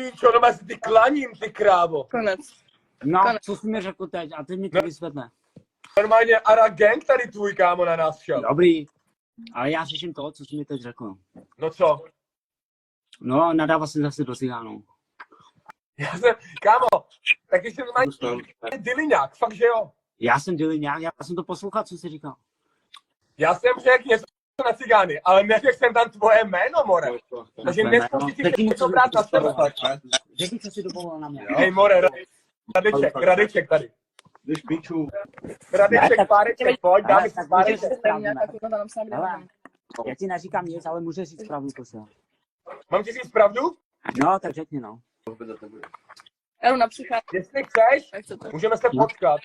píčo, no si ty klaním, ty krávo. Konec. No, co jsi mi řekl teď? A ty mi to vysvětne. Normálně Ara gang tady tvůj kámo na nás šel. Dobrý. Ale já řeším to, co jsi mi teď řekl. No co? No, nadává se zase do cigánů. Já jsem, kámo, tak ty jsi normálně dyliňák, fakt že jo. Já jsem dyliňák, já jsem to poslouchal, co jsi říkal. Já jsem řekl něco na cigány, ale neřekl jsem tam tvoje jméno, more. Takže nesmíš si to brát na sebe. Řekni, co jsi dovolil na mě. Hej, more, Radeček tady. Když piču. Radeček, páreček, pojď, dáme si páreček. Já ti neříkám nic, ale můžeš říct pravdu, prosím. Mám ti říct pravdu? No, tak řekni, no. Jdu na psychiatrii. Jestli chceš, můžeme se potkat.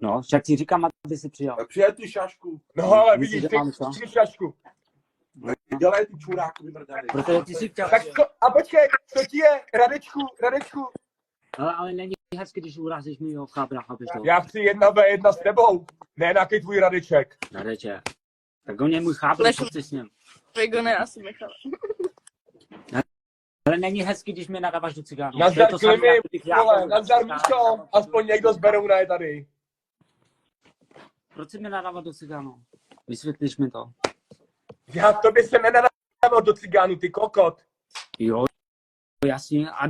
No, však ti říkám, aby si přijel. Přijel ty šašku. No ale Myslíš, vidíš, že mám co? ty šašku. Dělej ty čuráku vymrdaný. Protože ty si chtěl... Tak a počkej, co ti je, Radečku? Ale není hezky, když urazíš mýho chábra, chápeš to? Já chci 1v1 s tebou, ne nějaký tvůj Radeček. Radeček. Tak on je můj chábr, co chci s ním. Vigone asi Michal. Ale není hezky, když mě nadáváš do cigánů. Nazdar Klimy, vole, nazdar Míšo, aspoň někdo z Berouna je tady. Proč si mě nadávat do cigánů? Vysvětlíš mi to. Já tobě jsem nenadával do cigánů, ty kokot. Jo, jasně. A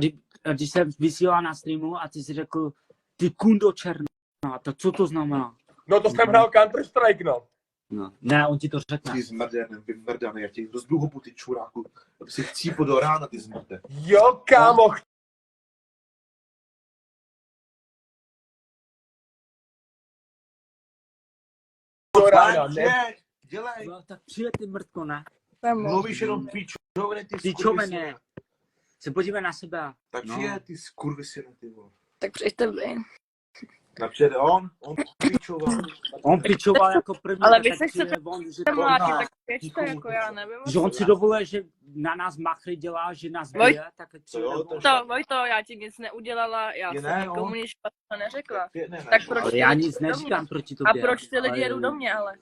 když jsem vysílal na streamu a ty si řekl, ty kundo černá, tak co to znamená? No to jsem hrál Counter-Strike, no. No. Ne, on ti to řekne. Ty zmrdený, vymrdaný, já ti rozbiju hubu, ty čuráku. Aby si chcípl do rána, ty zmrde. Jo, kámo. Do rána, ne? Dělej. No, tak přijde ty mrtko, ne? Mluvíš jenom píčoviny, ty Píčoviny. Se podívej na sebe. Tak přijde ty skurvysyny, ty vole. Tak přijďte vy. Napřed on píčoval. On pičoval jako první. Ale vy se přijde chcete on, že Jste to- mládí, tak běžte, jako já nevím. Že on si dovoluje, že na nás machry dělá, že nás bije, tak přijde jo, on. Vojto, já ti nic neudělala, já Je jsem ne, nikomu on- nic špatného neřekla. Ne, Tak proč Ale ty já lidi nic jdou do neříkám mě? proti A tobě. proč ty lidi ale- jedou do mě, ale?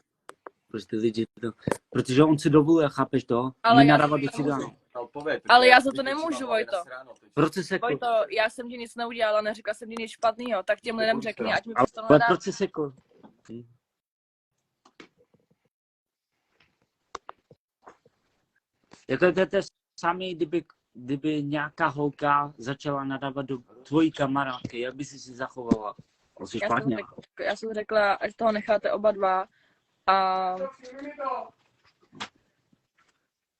Proč ty lidi jdou? Protože on si dovoluje, chápeš to? Ale Mě já nadávat to do cigánů. Ale já za to nemůžu, Vojto. Proč se sekl? Vojto, já jsem ti nic neudělala, neřekla jsem ti nic špatného, tak těm lidem řekni, ať mi přestanou Ale nadávat. proč se sekl? Jako to je samé, kdyby nějaká holka začala nadávat do tvojí kamarádky, jak by si zachovala? Asi špatně. Já jsem řekla, ať toho necháte oba dva a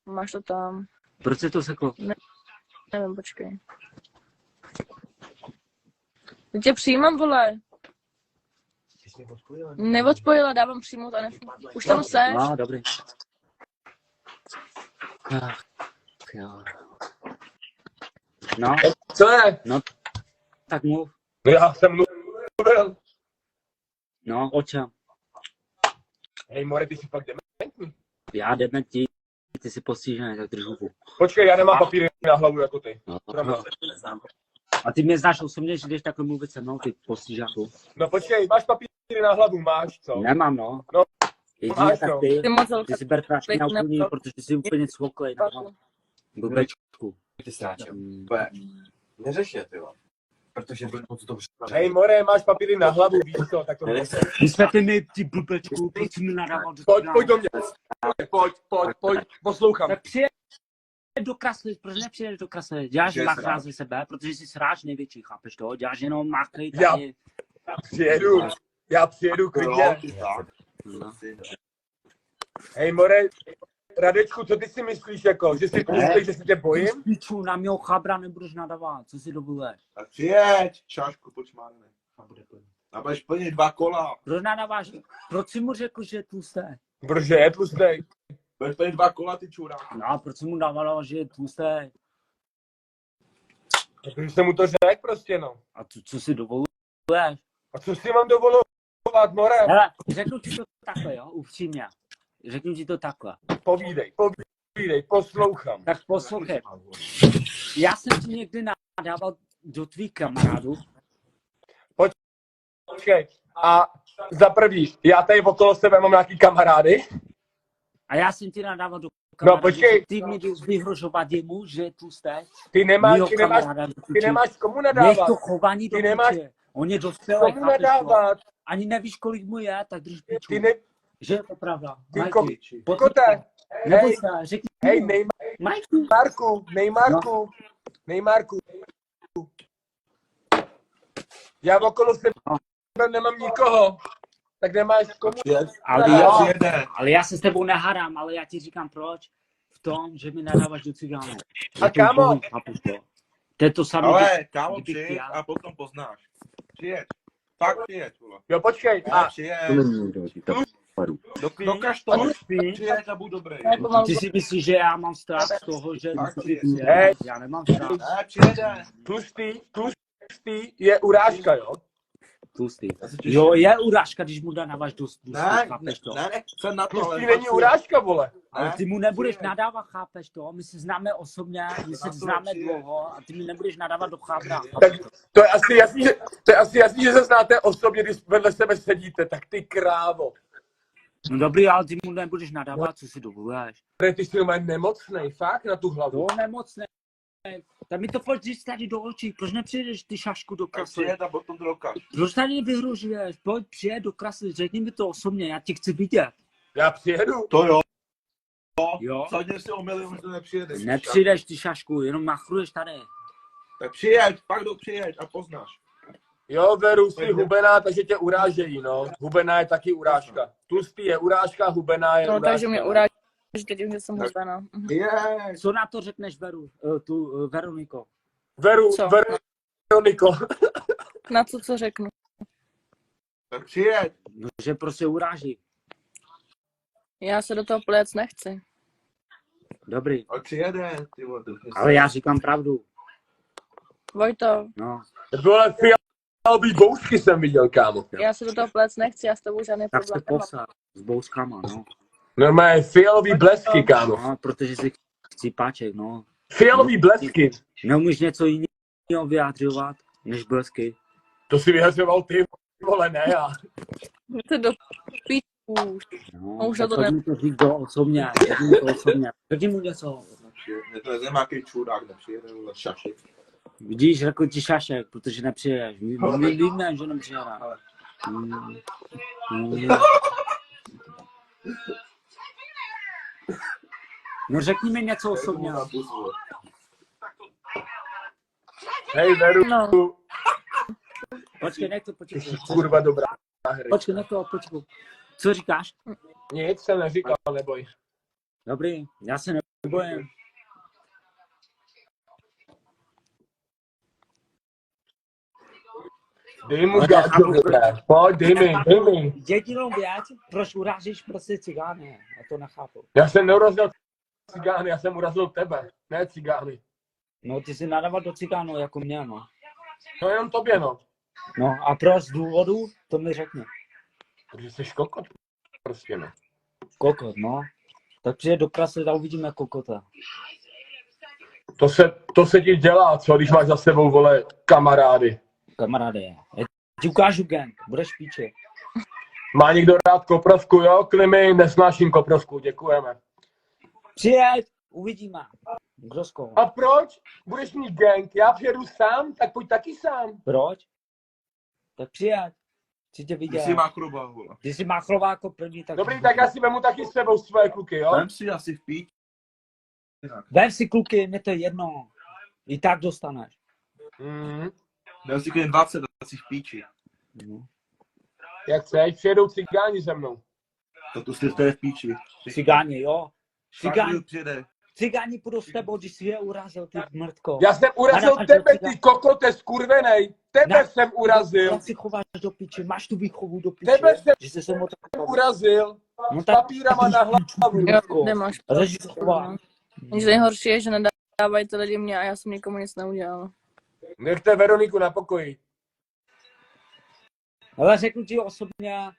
máš to tam. Proč se to seklo? Nevím, počkej. Teď tě přijímám, vole. Neodpojila, dávám přijmout a už tam seš. No, dobrý. Ach, jo. No, Co je? tak mluv. No já jsem mluvil. No, o čem? Hej, more, ty jsi fakt dementní. Já dementí, ty jsi postižený, tak drž hubu. Počkej, já nemám papíry na hlavu jako ty. No. A ty mě znáš osobně, že jdeš takhle mluvit se mnou, ty postižáku. No počkej, máš papíry na hlavu, máš, co? Nemám, no. No, Jedině máš, tak no. ty Ty moc ty si ber prášky na úplný, protože jsi úplně cvoklej. Blbečku. Ty stráčel. Neřeš je, ty vole. Protože byl moc dobře. Hej, more, máš papíry na hlavu, víš co? Tak to Vysvětli mi, ty blbečku, proč jsi mi nadával do Pojď do mě. Pojď, poslouchám. Tak přijď do krasy, proč nepřijdeš do krasy? Děláš machra ze sebe, protože jsi sráč největší, chápeš to? Děláš jenom machry tady. Já přijedu klidně. No. Hej, more, Radečku, co ty si myslíš, jako, že si myslíš, že se tě bojím? Piču, na mého chabra nebudeš nadávat, co si dovoluješ? Tak přijeď, čášku počmáne. A budeš plnit 2 kola. Proč nadáváš? Proč jsi mu řekl, že je tlustý? Protože je tlustej. Budeš plnit 2 kola, ty čuráku. No a proč jsi mu dával, že je tlustý? Protože jsem mu to řekl prostě, no. A co si dovoluješ? A co si mám dovolovat, more? Hele, řeknu ti to takhle, jo, upřímně. Řeknu ti to takhle. Povídej, poslouchám. Tak poslouchej. Já jsem ti někdy nadával do tvých kamarádů. Počkej, a za prvý, já tady okolo sebe mám nějaký kamarády. A já jsem ti nadával do No kamaráda, počkej, že ty mě jdeš vyhrožovat jemu, že je tlustý. ty nemáš, Mýho ty nemáš, kamaráda do ty piči. nemáš komu Nech nadávat. to chování do Ty nemáš piče. On je dospělý, komu chápeš to? nadávat. Ani nevíš, kolik mu je, tak drž piču. Ty ne, Že je to pravda. ty Majky, kokote. neboj Hej, se, řekni hej, mu. Majky. Neymarku. Já okolo sebe nemám nikoho. Tak nemáš komu Ale já se s tebou nehádám, ale já ti říkám proč. V tom, že mi nadáváš do cigánů. A kámo? To je to samé. Ale kámo, kdybych přijeď já- a potom poznáš. Přijeď. Tak přijeď, vole. Jo, počkej. A A přijeď. ty, Dokáž to. Přijeď a buď dobrý. Ty si myslíš, že já mám strach z toho, že Tak přijeď. Hej. já nemám strach. Ne, přijede. tlustý je urážka, jo? Tlustý. Já se těším. Jo, je urážka, když mu dáváš do Ne, chápeš to? ne, jsem na to, ale... Tlustý není urážka, vole. Ale ty mu nebudeš nadávat, chápeš to? My se známe osobně, my se známe dlouho a ty mi nebudeš nadávat do chábra. Tak to je asi jasný, že se znáte osobně, když vedle sebe sedíte, tak ty krávo. No dobrý, ale ty mu nebudeš nadávat, co si dovoluješ. Ty jsi normálně nemocnej, fakt na tu hlavu. To nemocné. Tak mi to pojď říct tady do očí, proč nepřijdeš ty šašku do Tak krasy? přijet a potom to dokáž. Proč tady vyhrožuješ? Pojď přijet do krasy, řekni mi to osobně, já tě chci vidět. Já přijedu. To jo. Jo? Sadně si omylím, že to nepřijedeš. Nepřijdeš ty šašku, jenom machruješ tady. Tak přijeď, pak přijeď a poznáš. Jo, Veru, jsi hubená, takže tě urážejí, no. Hubená je taky urážka. Tlustý je urážka, hubená je No, urážka. takže mě uráží, že teď už jsem hubená. Je. Co na to řekneš, Veroniko? Co? Veroniko. Na co řeknu? Tak přijeď. No, že prostě uráží. Já se do toho plec nechci. Dobrý. A přijede. Ty vole, Ale já říkám pravdu. Vojto, No. Vole, fialový bouřky jsem viděl, kámo. já se do toho plec nechci, já s tebou žádný Tak se problém nemám. posad s bouskama, no. Normálně fialový blesky, kámo. No, protože jsi chcípáček, no. Fialový blesky. Neumíš něco jiného vyjádřovat, než blesky. To si vyhazoval ty, vole, ne já. Ty do píčů. No, Už tak to pojď mi to říct do osobně, řekni mu něco. Mě to nezajímá, jaký čurák nepřijede, vole, šašek. Vidíš, řekl ti šašek, protože nepřijedeš. My víme, že nepřijede. No řekni mi něco osobně. Hej, Veru, No. Počkej, nech to ty počkej. jsi kurva dobrá hry. Počkej, nech to počkej. Co říkáš? Nic jsem neříkal, neboj. Dobrý, já se nebojím. Dej mu gáčo, dobré. Pojď, dej mi. Jedinou věc, proč urážíš prostě cigány, já to nechápu. Já jsem neurazil cigány, já jsem urazil tebe, ne cigány. No ty si nadával do cigánů jako mě, no. No jenom tobě, no. No a proč z důvodu, to mi řekni. Protože jsi kokot, prostě, no. Kokot, no. Tak přijde do krasy a uvidíme kokota. To se ti dělá, co, když máš za sebou, vole, kamarády. Kamaráde, já ti ukážu gang, budeš píče. Má někdo rád koprovku, jo? Klimy, nesnáším koprovku, děkujeme. Přijeď, uvidíme. Kdo z koho? A proč? Budeš mít gang, já přijedu sám, tak pojď taky sám. Proč? Tak přijeď. Chci tě Ty vidět. jsi máchrová, vole. Ty jsi machrová jako první, tak... Dobrý, tak já si vemu taky s sebou svoje kluky, jo? Vem si asi v pít. Vem si kluky, mě to je jedno. I tak dostaneš. Vem si klidně 20 asi v píči. No. Jak chceš, přijedou cigáni se mnou. Tak to je v píči. Cigáni, jo? Cigáni přijede. Cigáni půjdou s tebou, když jsi je urazil, ty mrtko. Já jsem urazil tebe, ty kokote skurvenej. Tebe jsem urazil. Jak si chováš do piči, máš tu výchovu do piči. Tebe jsem že jsi se moc urazil. No S tak papírama na hlavu. Jo, nemáš. a začni se chovat. Nic nejhorší je, že nedávají ty lidi mě a já jsem nikomu nic neudělala. Nechte Veroniku na pokoji. Ale řeknu ti osobně,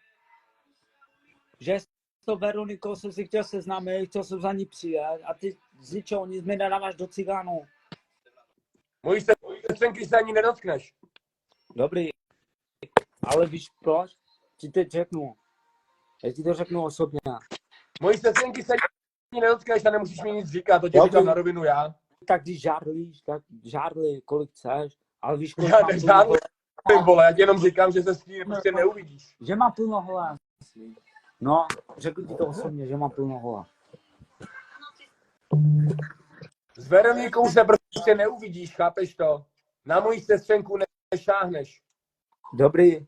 že s tou Veronikou jsem si chtěl seznámit, chtěl jsem za ní přijet a ty z ničeho nic mi nedáváš do cigánů. Mojí secenky se ani nedotkneš. Dobrý, ale víš proč? Ti teď řeknu. Já ti to řeknu osobně. Mojí secenky se nedotkneš a nemusíš mi nic říkat, to ti říkám na rovinu já. Tak když žárlíš, tak žárli, kolik chceš, ale víš, kolik Já mám nežádlím, vole, já ti jenom říkám, že se s tím prostě neuvidíš. že mám plno hola. No, řekl ti to osobně, že mám plno hola. S Veronikou se prostě neuvidíš, chápeš to? Na moji sestřenku nešáhneš. Dobrý.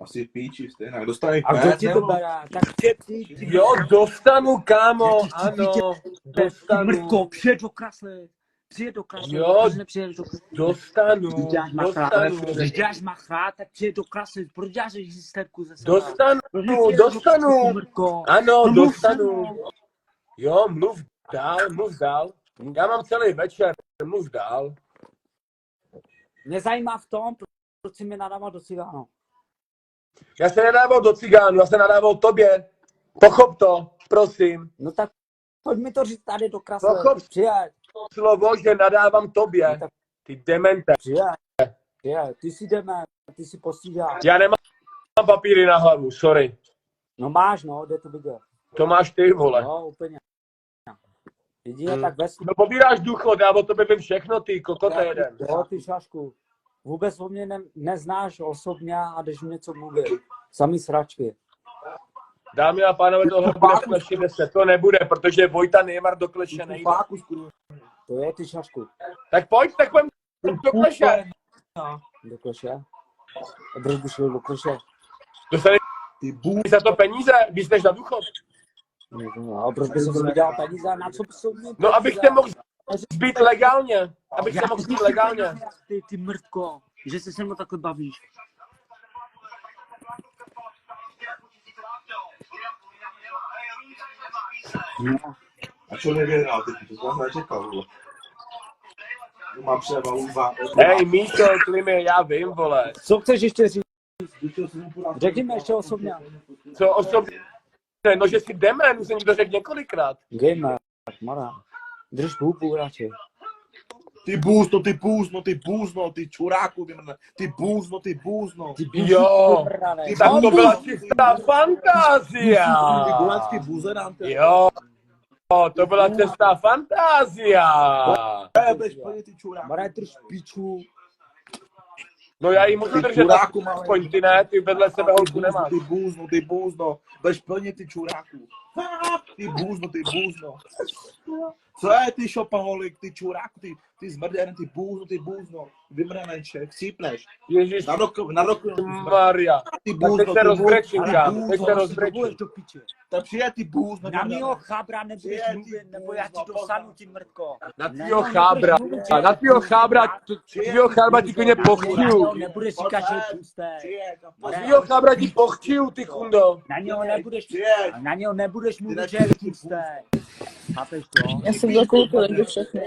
Asi píči, stejně. Dostaneš A kdo pés, ti to nebo? bere? Tak ty. Jo, dostanu, kámo, ano, dostanu. Mrtko, přijet do krasly. Přijet do krasly. Jo, Proč nepřijedeš do krasly? Dostanu, Když dostanu, děláš machrát, tak přijet do krasly. Proč děláš hysterku ze sebe? dostanu, Proč nepřijedeš do krasly, dostanu, Mrtko? ano, No, dostanu. Jo, mluv dál. Já mám celý večer, mluv dál. Mě zajímá v tom, proč jsi mi nadával do cigánu. Já se nedával do cigánu, já se nadával tobě. Pochop to, prosím. No tak pojď mi to říct tady do krasly. Pochop. Přijet, Slovo, že nadávám tobě. Ty demente. přijet. Ty si jdeme, ty si posídáš. Já nemám papíry na hlavu, sorry. No máš, no, jde to vidět. To máš ty, vole. No, úplně. Jedině tak ve No pobíráš důchod, já o tobě vím všechno, ty kokote jeden. Jo, ty šašku. Vůbec o mě neznáš osobně a jdeš mi něco mluvit. Samý sračky. Dámy a pánové, tohle bude v Kleši 10. To nebude, protože Vojta Neymar do Kleše nejde. To je ty šašku. Tak pojď, tak pojď do Kleše. Do Kleše? A proč bys šel do Kleše? Dostaneš za to peníze, víc než na důchod. No, a proč bys si vydělal peníze? Na co bys se mě No, abych se mohl zbýt legálně. Abych se mohl zbýt legálně. Ty mrtko, že se se mnou takhle bavíš. No. A čo nevyhrál, ty to jsem nečekal, vole. Mám převahu 2. Hej, Míšo, Klimy, já vím, vole. Co chceš ještě říct? Řekni mi ještě osobně. Co osobně? No, že si demen, už jsem ti to řekl několikrát. Gamer, Mara. Drž hubu radši. Ty bůzno, ty čuráku, ty bůzno. Jo, tak to byla čistá fantázia. Ty gulácký buzerán. Jo, to byla čistá fantázia. Mara, drž piču. No já ji můžu držet aspoň ty ne, ty vedle sebe holku nemáš. Ty bůzno, budeš plnit ty čuráku. Ty bůzno. Co je ty šopaholik, ty čuráku, ty zmrděný, ty bůzno, vymraný ček, chcípneš. Ježiš, Na roku, Maria, ty tak bůzno, teď se rozbrečím, kámo, teď se rozbrečím. do piče. tak přijde ty bůzno. Na mýho chábra nebudeš mluvit, nebo já ti dostanu, ty mrtko. Na tvýho chábra ti klidně pochčiju. Nebudeš říkat, že je tlustý. Na tvýho chábra ti pochčiju, ty chundo. Na něho nebudeš mluvit, že je tlustý. Chápeš to? Já jsem za kulturek do všechny.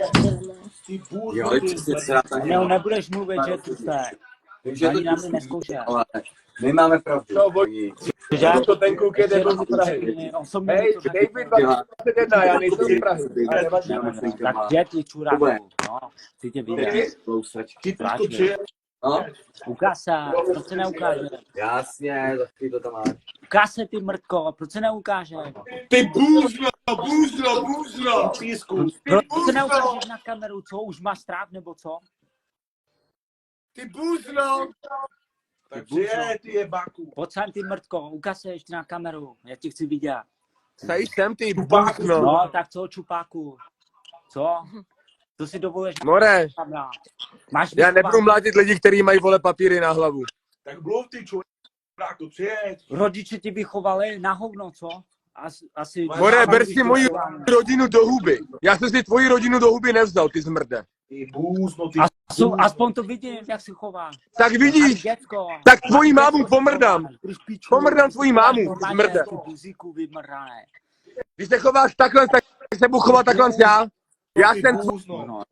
Jo, přesně Na něho nebudeš mluvit, že je tlustý. Ani na mě neskoušel. My máme pravdu. Co, to ten kluk jede do Prahy. Hej, David 2021, já nejsem z Prahy. Ale nevadí. Tak kde ty čuráku? No, ty tě vidět. No, Ukáž se, proč se neukáže? jasně, taky to tam máš. Ukáž se, ty mrtko, proč se neukáže? Ty bůzno. Proč se neukážeš na kameru, co? Už máš strach, nebo co? Ty bůzno. Tak přijde ty jebáku. Pojď sem, ty mrtko, ukáž se ještě na kameru, já tě chci vidět. Tady jsem, ty bůzno. No, tak co, čupáku? Co? To si dovoluješ More, Máš já nebudu mlátit lidi, kteří mají, vole, papíry na hlavu. Tak mluv ty čuráku, přijď. Rodiče ti vychovali na hovno, co? Asi... More, ber si moji rodinu do huby. Já jsem si tvoji rodinu do huby nevzal, ty zmrde. Ty bůzno, ty Aspoň to vidím, jak si chováš. Tak vidíš, Děcko. tak tvoji mámu pomrdám. Pomrdám tvoji mámu, ty zmrde. Buzíku vymrdané. Když se chováš takhle, tak se budu chovat takhle já. Já jsem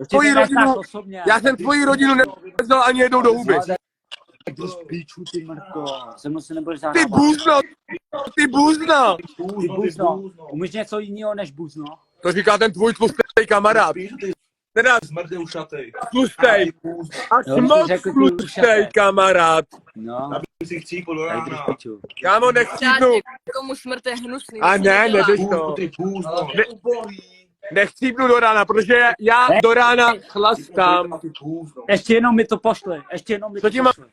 tvoji rodinu, já jsem tvoji rodinu nevzal ani jednou do huby. Když píču, ty mrtko, se mnou se nebudeš Ty zahrávat. bůzno, ty bůzno. Ty buzno, umíš něco jiného než buzno? To říká ten tvůj tlustý kamarád. Teda zmrde ušatej. tlustej. Až moc tlustej kamarád. No, Aby si chcípl do tak jdeš rána. piču. Kámo, nechcípnu. Komu smrt je hnusný. A ne, neřeš Bůzno, to. ty bůzno. Ne- Nechcípnu do rána, protože já do rána chlastám. Ty bůzno. Ještě jenom mi to pošle, ještě jenom mi Co to ti mám pošle.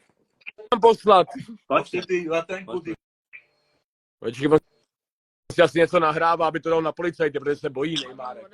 poslat? Počkej ty letenku, ty Počkej, on si asi něco nahrává, aby to dal na policajty, protože se bojí Neymárek.